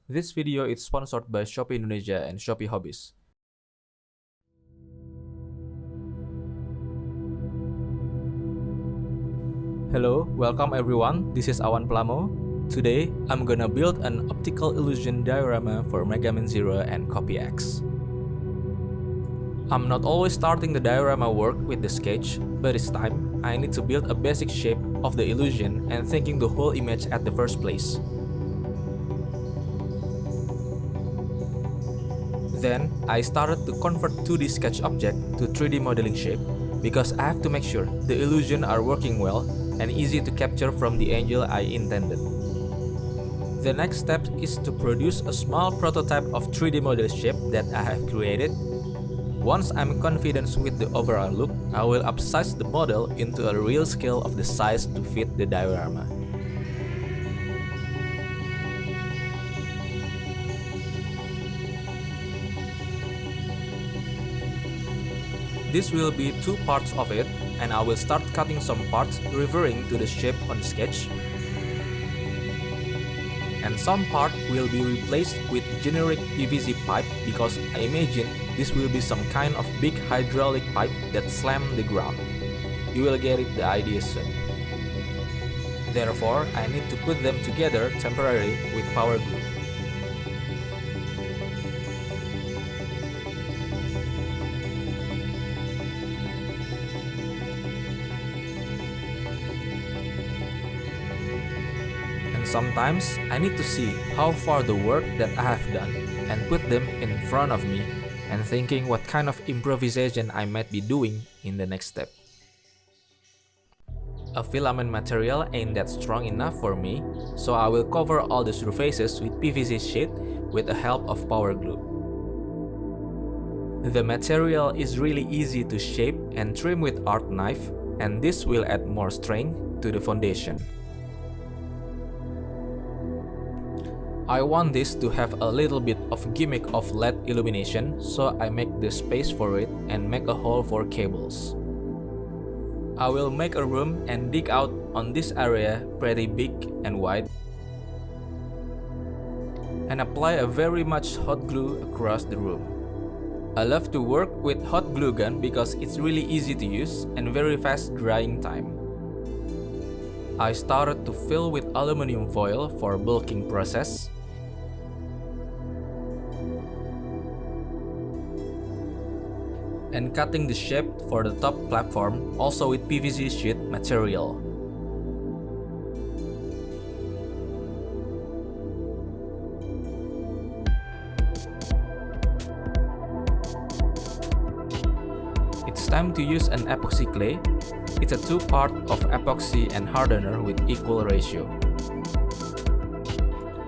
This video is sponsored by Shopee Indonesia and Shopee Hobbies. Hello, welcome everyone, this is Awan Plamo. Today, I'm gonna build an optical illusion diorama for Mega Man Zero and Copy X. I'm not always starting the diorama work with the sketch, but this time, I need to build a basic shape of the illusion and thinking the whole image at the first place. Then, I started to convert 2D sketch object to 3D modeling shape because I have to make sure the illusion are working well and easy to capture from the angle I intended. The next step is to produce a small prototype of 3D model shape that I have created. Once I'm confident with the overall look, I will upsize the model into a real scale of the size to fit the diorama. This will be two parts of it, and I will start cutting some parts referring to the shape on the sketch. And some part will be replaced with generic PVC pipe because I imagine this will be some kind of big hydraulic pipe that slam the ground. You will get it the idea soon. Therefore, I need to put them together temporarily with power glue. Sometimes, I need to see how far the work that I have done and put them in front of me and thinking what kind of improvisation I might be doing in the next step. A filament material ain't that strong enough for me, so I will cover all the surfaces with PVC sheet with the help of power glue. The material is really easy to shape and trim with art knife, and this will add more strength to the foundation. I want this to have a little bit of gimmick of LED illumination, so I make the space for it and make a hole for cables. I will make a room and dig out on this area pretty big and wide and apply a very much hot glue across the room. I love to work with hot glue gun because it's really easy to use and very fast drying time. I started to fill with aluminum foil for bulking process. And cutting the shape for the top platform also with PVC sheet material. It's time to use an epoxy clay. It's a two-part of epoxy and hardener with equal ratio.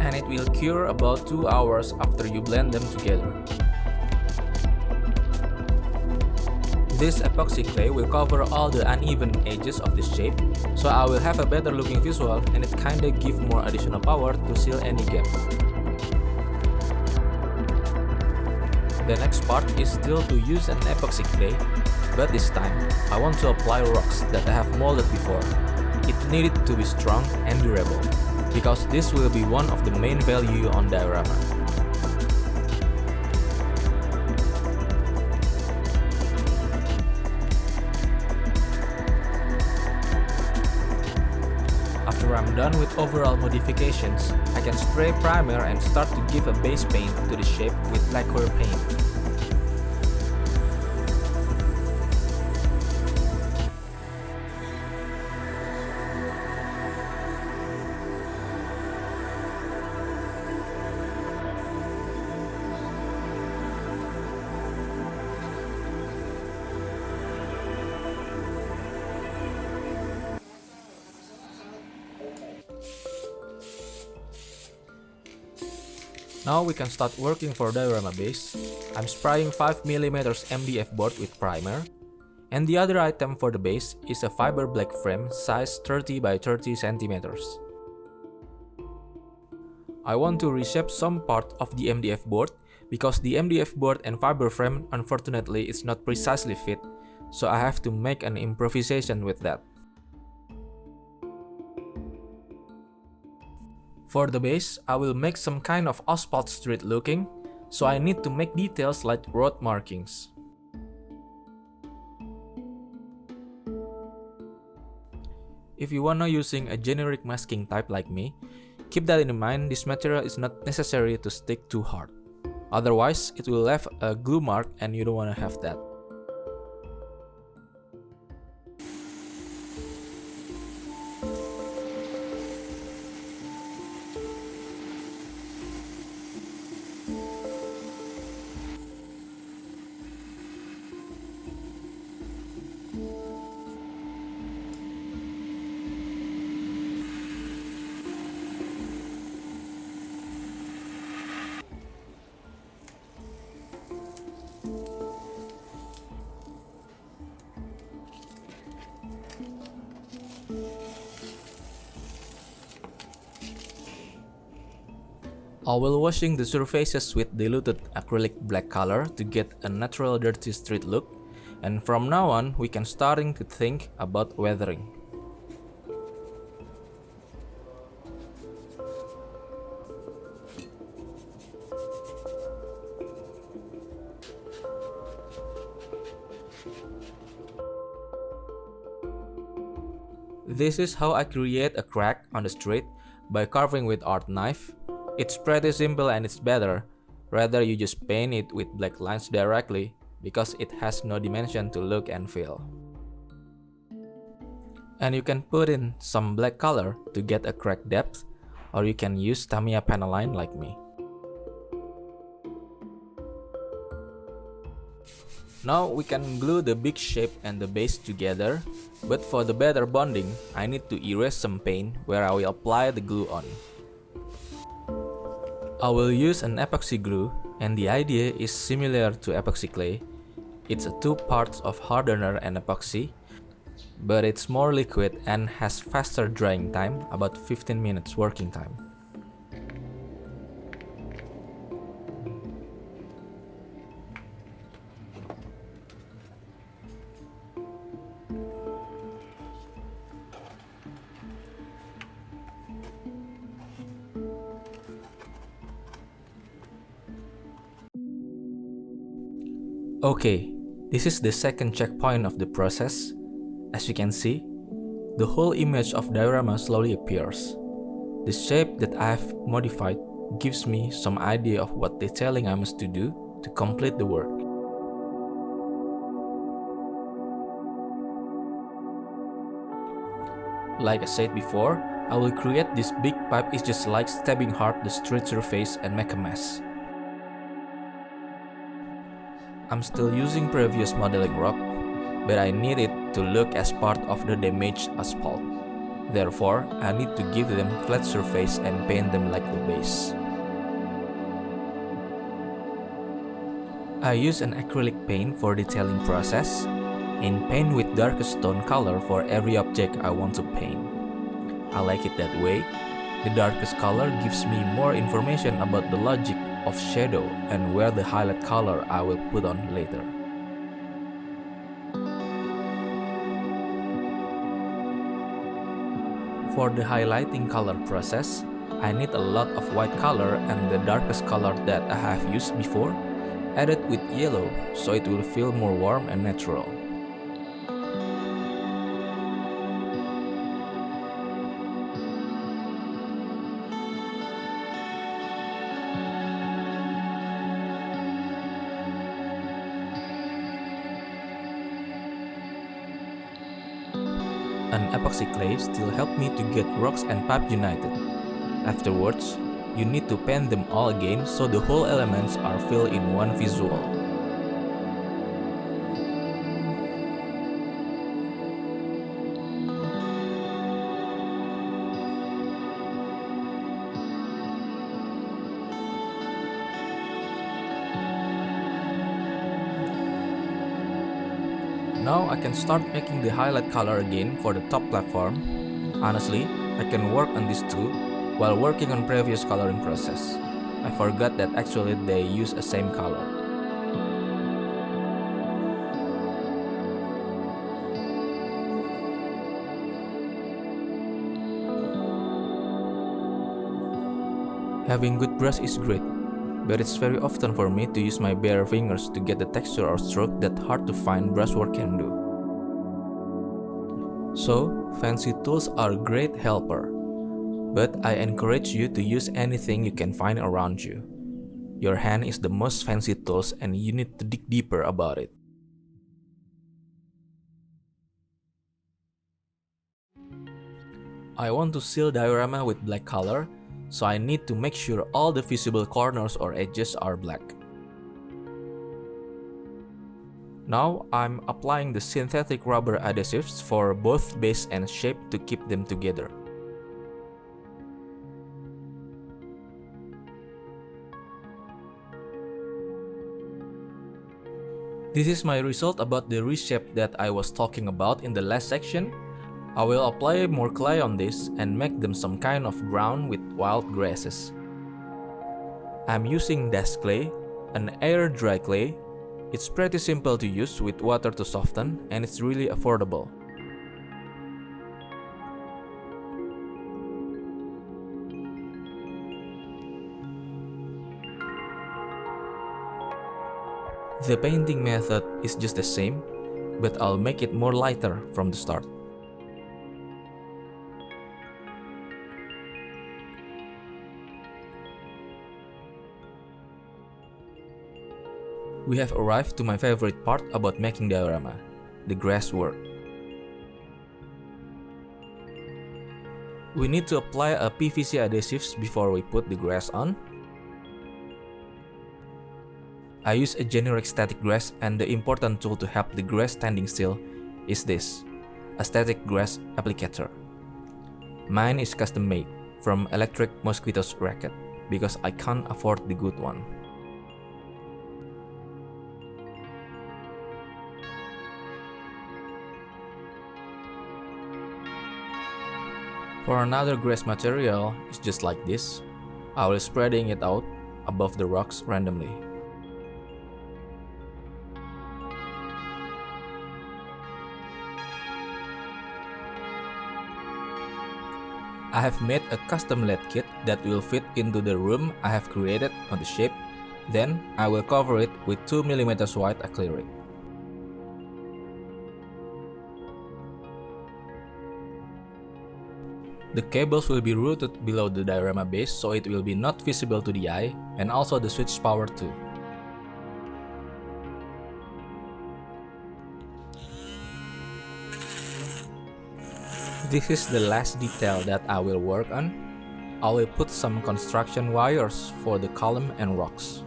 And it will cure about 2 hours after you blend them together. This epoxy clay will cover all the uneven edges of the shape, so I will have a better looking visual and it kinda give more additional power to seal any gap. The next part is still to use an epoxy clay, but this time I want to apply rocks that I have molded before. It needed to be strong and durable, because this will be one of the main value on diorama. After I'm done with overall modifications, I can spray primer and start to give a base paint to the shape with lacquer paint. Now we can start working for diorama base. I'm spraying 5mm MDF board with primer. And the other item for the base is a fiber black frame size 30 by 30 centimeters. I want to reshape some part of the MDF board because the MDF board and fiber frame unfortunately is not precisely fit, so I have to make an improvisation with that. For the base, I will make some kind of asphalt street looking, so I need to make details like road markings. If you wanna using a generic masking type like me, keep that in mind. This material is not necessary to stick too hard. Otherwise, it will leave a glue mark and you don't wanna have that. I will washing the surfaces with diluted acrylic black color to get a natural dirty street look, and from now on we can starting to think about weathering. This is how I create a crack on the street by carving with art knife. It's pretty simple and it's better, rather you just paint it with black lines directly because it has no dimension to look and feel. And you can put in some black color to get a crack depth, or you can use Tamiya panel line like me. Now we can glue the big shape and the base together, but for the better bonding, I need to erase some paint where I will apply the glue on. I will use an epoxy glue, and the idea is similar to epoxy clay. It's a two parts of hardener and epoxy, but it's more liquid and has faster drying time, about 15 minutes working time. Okay, this is the second checkpoint of the process. As you can see, the whole image of diorama slowly appears. The shape that I have modified gives me some idea of what detailing I must do to complete the work. Like I said before, I will create this big pipe is just like stabbing hard the street surface and make a mess. I'm still using previous modeling rock, but I need it to look as part of the damaged asphalt. Therefore, I need to give them flat surface and paint them like the base. I use an acrylic paint for detailing process, and paint with darkest tone color for every object I want to paint. I like it that way. The darkest color gives me more information about the logic of shadow and where the highlight color I will put on later. For the highlighting color process, I need a lot of white color and the darkest color that I have used before, added with yellow so it will feel more warm and natural. An epoxy clay still helped me to get rocks and pipe united. Afterwards, you need to paint them all again so the whole elements are filled in one visual. Now I can start making the highlight color again for the top platform. Honestly, I can work on this too while working on previous coloring process. I forgot that actually they use the same color. Having good brush is great, but it's very often for me to use my bare fingers to get the texture or stroke that hard to find brushwork can do. So, fancy tools are a great helper, but I encourage you to use anything you can find around you. Your hand is the most fancy tools and you need to dig deeper about it. I want to seal diorama with black color, so I need to make sure all the visible corners or edges are black. Now I'm applying the synthetic rubber adhesives for both base and shape to keep them together. This is my result about the reshape that I was talking about in the last section. I will apply more clay on this and make them some kind of ground with wild grasses. I'm using dust clay, an air dry clay. It's pretty simple to use with water to soften and it's really affordable. The painting method is just the same, but I'll make it more lighter from the start. We have arrived to my favorite part about making diorama, the grass work. We need to apply a PVC adhesives before we put the grass on. I use a generic static grass, and the important tool to help the grass standing still is this, a static grass applicator. Mine is custom made from Electric Mosquito's racket because I can't afford the good one. For another grass material, it's just like this. I will spreading it out above the rocks randomly. I have made a custom LED kit that will fit into the room I have created on the shape. Then I will cover it with 2mm white acrylic. The cables will be routed below the diorama base so it will be not visible to the eye, and also the switch power too. This is the last detail that I will work on. I will put some construction wires for the column and rocks.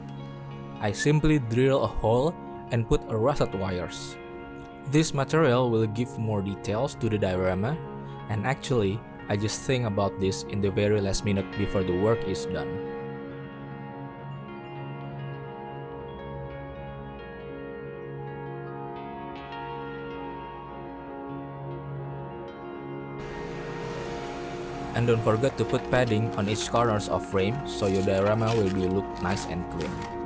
I simply drill a hole and put a russet wires. This material will give more details to the diorama, and actually I just think about this in the very last minute before the work is done. And don't forget to put padding on each corners of frame so your diorama will be look nice and clean.